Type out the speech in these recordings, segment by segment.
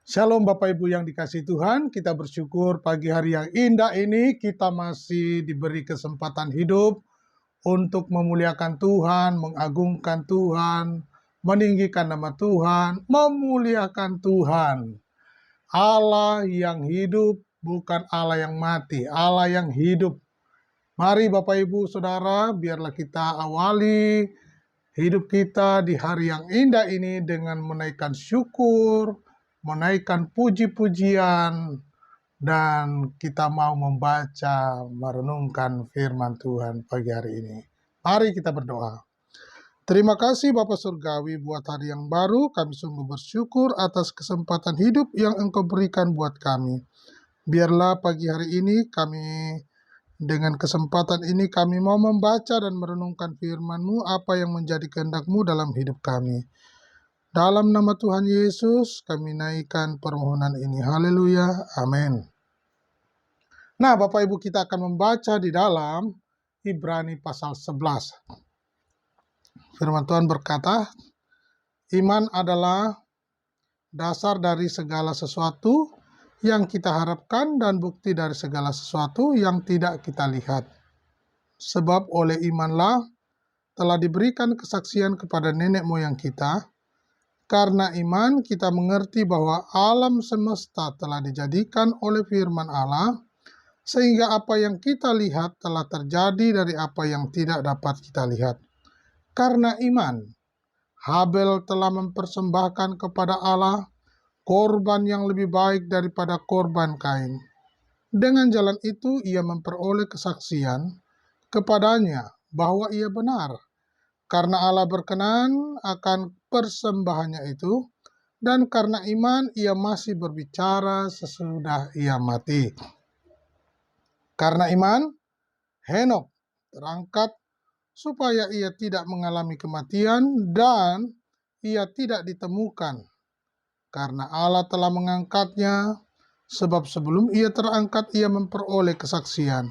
Shalom Bapak Ibu yang dikasihi Tuhan, kita bersyukur pagi hari yang indah ini kita masih diberi kesempatan hidup untuk memuliakan Tuhan, mengagungkan Tuhan, meninggikan nama Tuhan, memuliakan Tuhan. Allah yang hidup bukan Allah yang mati, Allah yang hidup. Mari Bapak Ibu Saudara, biarlah kita awali hidup kita di hari yang indah ini dengan menaikkan syukur, menaikkan puji-pujian, dan kita mau membaca, merenungkan firman Tuhan pagi hari ini. Mari kita berdoa. Terima kasih Bapa Surgawi buat hari yang baru, kami sungguh bersyukur atas kesempatan hidup yang Engkau berikan buat kami. Biarlah pagi hari ini dengan kesempatan ini kami mau membaca dan merenungkan firman-Mu, apa yang menjadi kehendak-Mu dalam hidup kami. Dalam nama Tuhan Yesus, kami naikkan permohonan ini. Haleluya. Amin. Nah, Bapak Ibu, kita akan membaca di dalam Ibrani pasal 11. Firman Tuhan berkata, iman adalah dasar dari segala sesuatu yang kita harapkan dan bukti dari segala sesuatu yang tidak kita lihat. Sebab oleh imanlah telah diberikan kesaksian kepada nenek moyang kita. Karena iman kita mengerti bahwa alam semesta telah dijadikan oleh firman Allah, sehingga apa yang kita lihat telah terjadi dari apa yang tidak dapat kita lihat. Karena iman, Habel telah mempersembahkan kepada Allah korban yang lebih baik daripada korban Kain. Dengan jalan itu ia memperoleh kesaksian kepadanya bahwa ia benar. Karena Allah berkenan akan persembahannya itu, dan karena iman ia masih berbicara sesudah ia mati. Karena iman, Henokh terangkat supaya ia tidak mengalami kematian dan ia tidak ditemukan. Karena Allah telah mengangkatnya, sebab sebelum ia terangkat ia memperoleh kesaksian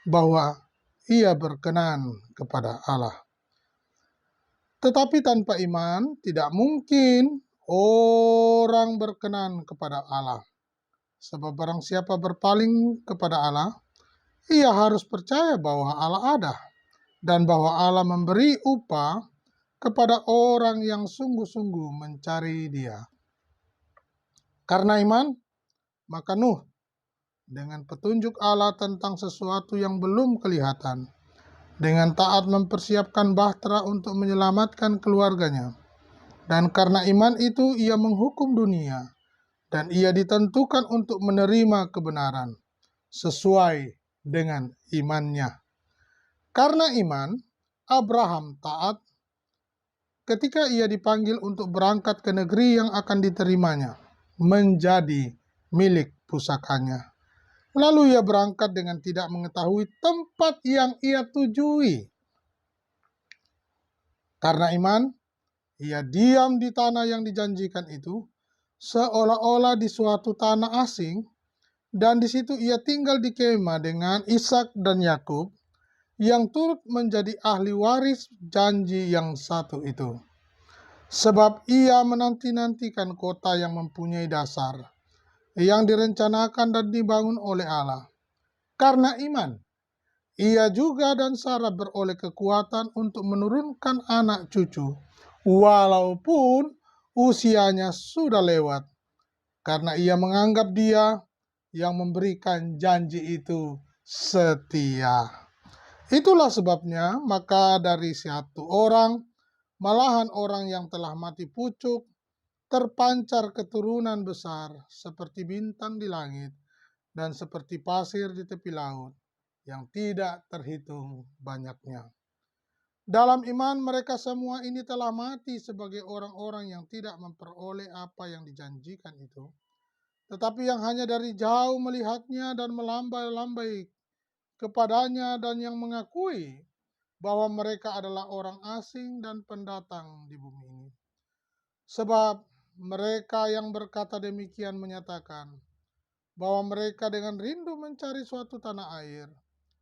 bahwa ia berkenan kepada Allah. Tetapi tanpa iman tidak mungkin orang berkenan kepada Allah. Sebab barang siapa berpaling kepada Allah, ia harus percaya bahwa Allah ada, dan bahwa Allah memberi upah kepada orang yang sungguh-sungguh mencari Dia. Karena iman, maka Nuh dengan petunjuk Allah tentang sesuatu yang belum kelihatan, dengan taat mempersiapkan bahtera untuk menyelamatkan keluarganya. Dan karena iman itu ia menghukum dunia, dan ia ditentukan untuk menerima kebenaran sesuai dengan imannya. Karena iman, Abraham taat ketika ia dipanggil untuk berangkat ke negeri yang akan diterimanya, menjadi milik pusakanya. Lalu ia berangkat dengan tidak mengetahui tempat yang ia tujui. Karena iman, ia diam di tanah yang dijanjikan itu, seolah-olah di suatu tanah asing, dan di situ ia tinggal di kemah dengan Ishak dan Yakub, yang turut menjadi ahli waris janji yang satu itu. Sebab ia menanti-nantikan kota yang mempunyai dasar, yang direncanakan dan dibangun oleh Allah. Karena iman, ia juga dan Sarah beroleh kekuatan untuk menurunkan anak cucu, walaupun usianya sudah lewat, karena ia menganggap Dia yang memberikan janji itu setia. Itulah sebabnya, maka dari satu orang, malahan orang yang telah mati pucuk, terpancar keturunan besar seperti bintang di langit dan seperti pasir di tepi laut, yang tidak terhitung banyaknya. Dalam iman mereka semua ini telah mati sebagai orang-orang yang tidak memperoleh apa yang dijanjikan itu, tetapi yang hanya dari jauh melihatnya dan melambai-lambai kepadanya, dan yang mengakui bahwa mereka adalah orang asing dan pendatang di bumi ini. Sebab mereka yang berkata demikian menyatakan bahwa mereka dengan rindu mencari suatu tanah air,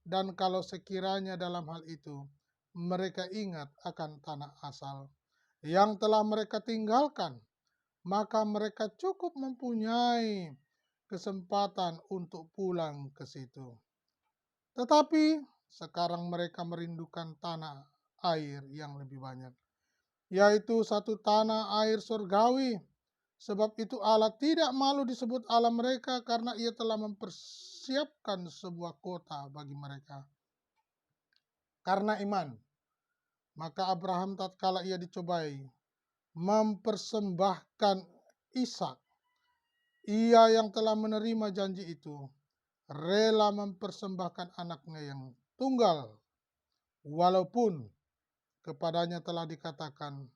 dan kalau sekiranya dalam hal itu mereka ingat akan tanah asal yang telah mereka tinggalkan, maka mereka cukup mempunyai kesempatan untuk pulang ke situ. Tetapi sekarang mereka merindukan tanah air yang lebih banyak, yaitu satu tanah air surgawi. Sebab itu Allah tidak malu disebut Allah mereka, karena Ia telah mempersiapkan sebuah kota bagi mereka. Karena iman, maka Abraham tatkala ia dicobai, mempersembahkan Ishak. Ia yang telah menerima janji itu, rela mempersembahkan anaknya yang tunggal, walaupun kepadanya telah dikatakan,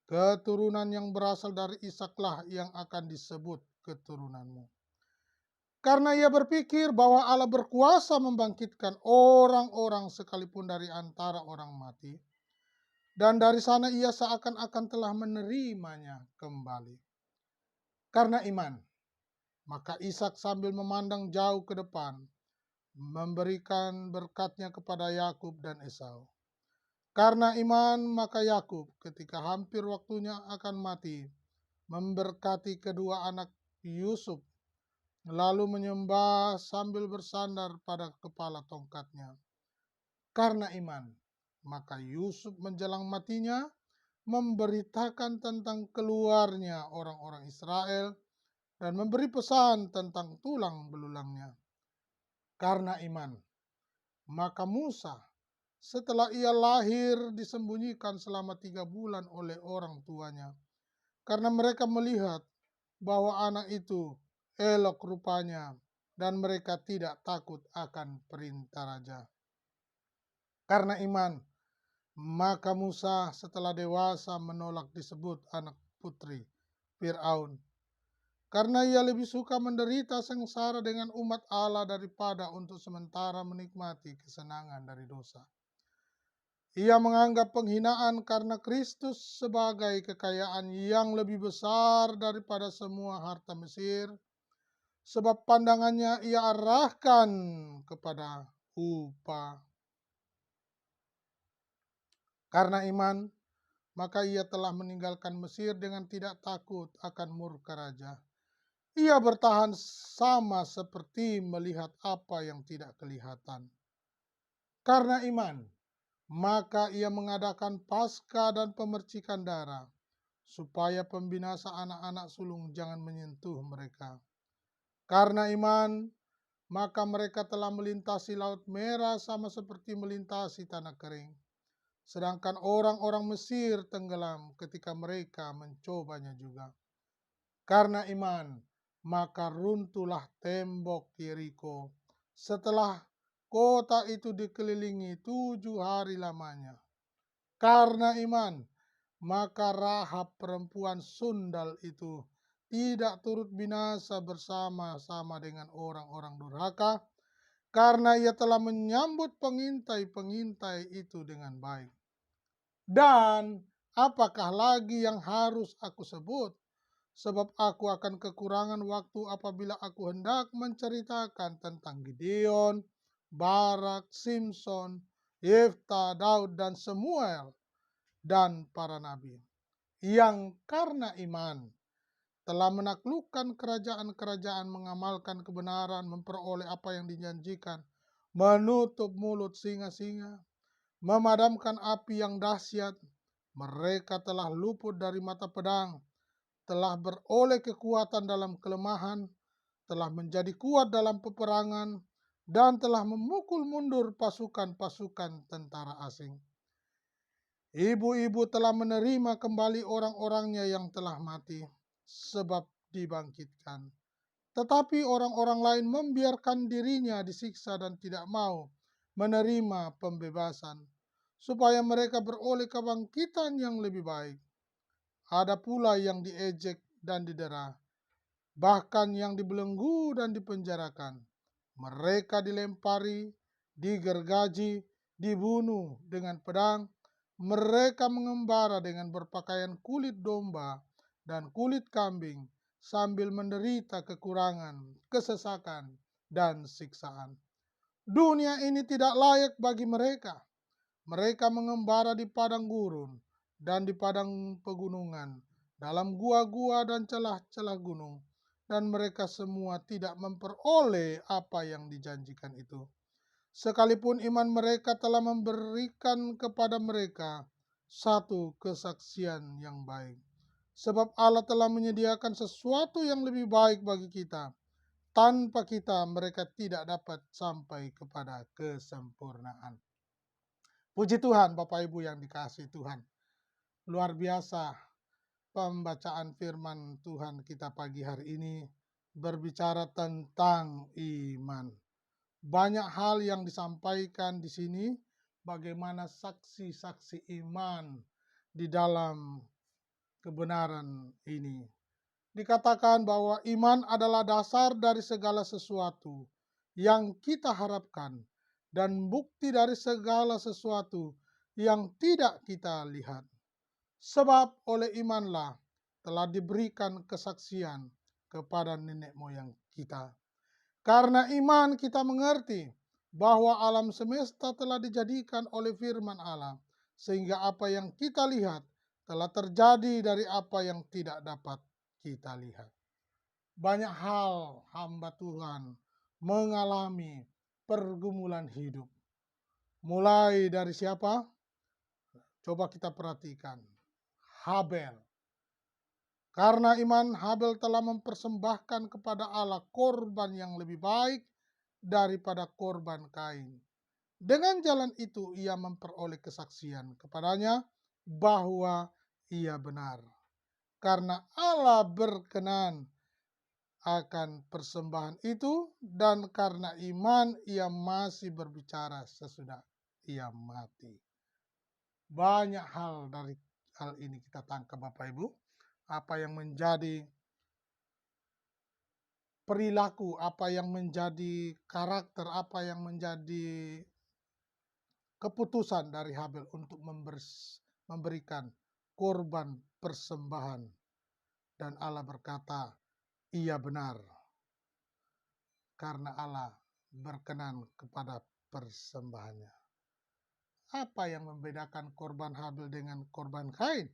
keturunan yang berasal dari Ishaklah yang akan disebut keturunanmu. Karena ia berpikir bahwa Allah berkuasa membangkitkan orang-orang sekalipun dari antara orang mati. Dan dari sana ia seakan-akan telah menerimanya kembali. Karena iman, maka Ishak sambil memandang jauh ke depan, memberikan berkatnya kepada Yakub dan Esau. Karena iman, maka Yakub ketika hampir waktunya akan mati, memberkati kedua anak Yusuf, lalu menyembah sambil bersandar pada kepala tongkatnya. Karena iman, maka Yusuf menjelang matinya memberitakan tentang keluarnya orang-orang Israel dan memberi pesan tentang tulang belulangnya. Karena iman, maka Musa setelah ia lahir disembunyikan selama 3 bulan oleh orang tuanya, karena mereka melihat bahwa anak itu elok rupanya dan mereka tidak takut akan perintah raja. Karena iman, maka Musa setelah dewasa menolak disebut anak putri Fir'aun, karena ia lebih suka menderita sengsara dengan umat Allah daripada untuk sementara menikmati kesenangan dari dosa. Ia menganggap penghinaan karena Kristus sebagai kekayaan yang lebih besar daripada semua harta Mesir, sebab pandangannya ia arahkan kepada upah. Karena iman, maka ia telah meninggalkan Mesir dengan tidak takut akan murka raja. Ia bertahan sama seperti melihat apa yang tidak kelihatan. Karena iman, maka ia mengadakan Paskah dan pemercikan darah, supaya pembinasa anak-anak sulung jangan menyentuh mereka. Karena iman, maka mereka telah melintasi Laut Merah sama seperti melintasi tanah kering. Sedangkan orang-orang Mesir tenggelam ketika mereka mencobanya juga. Karena iman, maka runtuhlah tembok Yeriko setelah kota itu dikelilingi 7 hari lamanya. Karena iman, maka Rahab perempuan sundal itu tidak turut binasa bersama-sama dengan orang-orang durhaka, karena ia telah menyambut pengintai-pengintai itu dengan baik. Dan apakah lagi yang harus aku sebut? Sebab aku akan kekurangan waktu apabila aku hendak menceritakan tentang Gideon, Barak, Simson, Yefta, Daud, dan Samuel, dan para nabi, yang karena iman telah menaklukkan kerajaan-kerajaan, mengamalkan kebenaran, memperoleh apa yang dijanjikan, menutup mulut singa-singa, memadamkan api yang dahsyat. Mereka telah luput dari mata pedang, telah beroleh kekuatan dalam kelemahan, telah menjadi kuat dalam peperangan, dan telah memukul mundur pasukan-pasukan tentara asing. Ibu-ibu telah menerima kembali orang-orangnya yang telah mati, sebab dibangkitkan. Tetapi orang-orang lain membiarkan dirinya disiksa dan tidak mau menerima pembebasan, supaya mereka beroleh kebangkitan yang lebih baik. Ada pula yang diejek dan didera, bahkan yang dibelenggu dan dipenjarakan. Mereka dilempari, digergaji, dibunuh dengan pedang. Mereka mengembara dengan berpakaian kulit domba dan kulit kambing, sambil menderita kekurangan, kesesakan, dan siksaan. Dunia ini tidak layak bagi mereka. Mereka mengembara di padang gurun dan di padang pegunungan, dalam gua-gua dan celah-celah gunung, dan mereka semua tidak memperoleh apa yang dijanjikan itu. Sekalipun iman mereka telah memberikan kepada mereka satu kesaksian yang baik. Sebab Allah telah menyediakan sesuatu yang lebih baik bagi kita. Tanpa kita, mereka tidak dapat sampai kepada kesempurnaan. Puji Tuhan, Bapak Ibu yang dikasihi Tuhan. Luar biasa pembacaan firman Tuhan kita pagi hari ini berbicara tentang iman. Banyak hal yang disampaikan di sini, bagaimana saksi-saksi iman di dalam kebenaran ini. Dikatakan bahwa iman adalah dasar dari segala sesuatu yang kita harapkan dan bukti dari segala sesuatu yang tidak kita lihat. Sebab oleh imanlah telah diberikan kesaksian kepada nenek moyang kita. Karena iman kita mengerti bahwa alam semesta telah dijadikan oleh firman Allah, sehingga apa yang kita lihat telah terjadi dari apa yang tidak dapat kita lihat. Banyak hal hamba Tuhan mengalami pergumulan hidup. Mulai dari siapa? Coba kita perhatikan. Habel. Karena iman, Habel telah mempersembahkan kepada Allah korban yang lebih baik daripada korban Kain. Dengan jalan itu ia memperoleh kesaksian kepadanya bahwa ia benar. Karena Allah berkenan akan persembahan itu, dan karena iman ia masih berbicara sesudah ia mati. Banyak hal dari hal ini kita tangkap Bapak Ibu. Apa yang menjadi perilaku, apa yang menjadi karakter, apa yang menjadi keputusan dari Habel untuk memberikan korban persembahan. Dan Allah berkata, ia benar. Karena Allah berkenan kepada persembahannya. Apa yang membedakan korban Habel dengan korban Kain?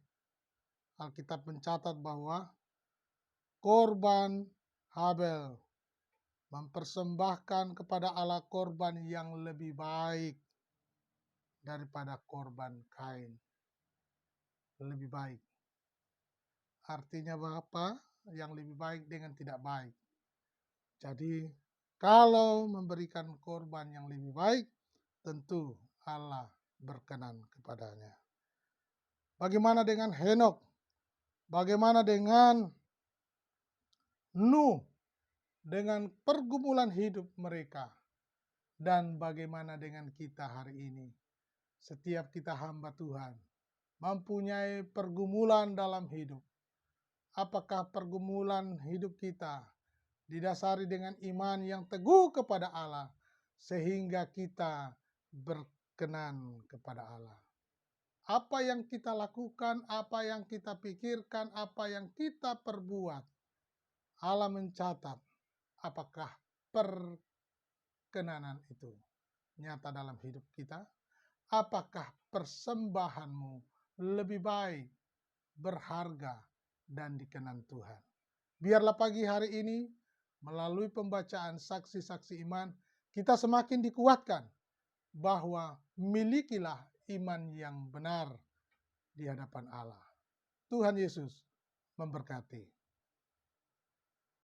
Alkitab mencatat bahwa korban Habel mempersembahkan kepada Allah korban yang lebih baik daripada korban Kain. Lebih baik. Artinya apa? Yang lebih baik dengan tidak baik. Jadi, kalau memberikan korban yang lebih baik, tentu Allah berkenan kepadanya. Bagaimana dengan Henokh? Bagaimana dengan Nuh? Dengan pergumulan hidup mereka. Dan bagaimana dengan kita hari ini? Setiap kita hamba Tuhan mempunyai pergumulan dalam hidup. Apakah pergumulan hidup kita didasari dengan iman yang teguh kepada Allah, sehingga kita berkenan kepada Allah? Apa yang kita lakukan, apa yang kita pikirkan, apa yang kita perbuat, Allah mencatat apakah perkenanan itu nyata dalam hidup kita? Apakah persembahanmu lebih baik, berharga, dan dikenan Tuhan? Biarlah pagi hari ini, melalui pembacaan saksi-saksi iman, kita semakin dikuatkan bahwa milikilah iman yang benar di hadapan Allah. Tuhan Yesus memberkati.